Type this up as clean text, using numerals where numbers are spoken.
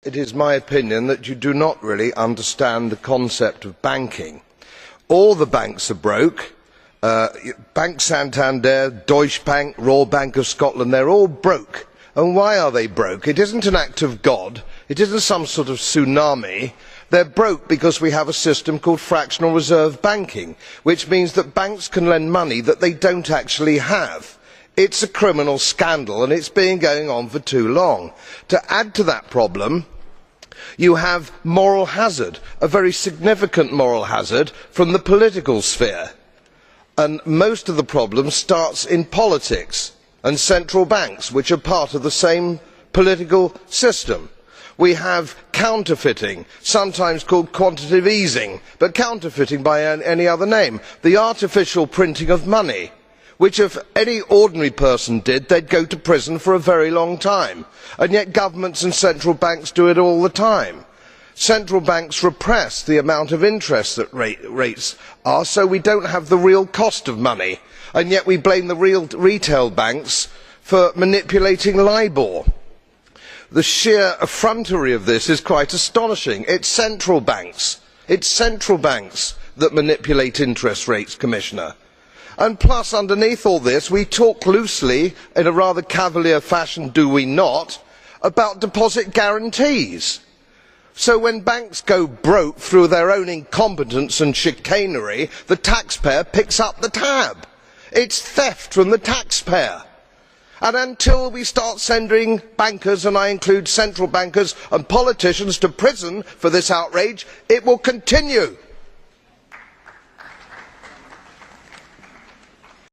It is my opinion that you do not really understand the concept of banking. All the banks are broke. Bank Santander, Deutsche Bank, Royal Bank of Scotland, they are all broke. And why are they broke? It isn't an act of God. It isn't some sort of tsunami. They are broke because we have a system called fractional reserve banking, which means that banks can lend money that they do not actually have. It is a criminal scandal and it has been going on for too long. To add to that problem, you have moral hazard, a very significant moral hazard from the political sphere. And most of the problem starts in politics and central banks, which are part of the same political system. We have counterfeiting, sometimes called quantitative easing, but counterfeiting by any other name. The artificial printing of money, which if any ordinary person did, they would go to prison for a very long time. And yet governments and central banks do it all the time. Central banks repress the amount of interest that rates are, so we do not have the real cost of money. And yet we blame the real retail banks for manipulating LIBOR. The sheer effrontery of this is quite astonishing. It is central banks that manipulate interest rates, Commissioner. And plus, underneath all this, we talk loosely, in a rather cavalier fashion, do we not, about deposit guarantees. So when banks go broke through their own incompetence and chicanery, the taxpayer picks up the tab. It is theft from the taxpayer. And until we start sending bankers, and I include central bankers and politicians, to prison for this outrage, it will continue.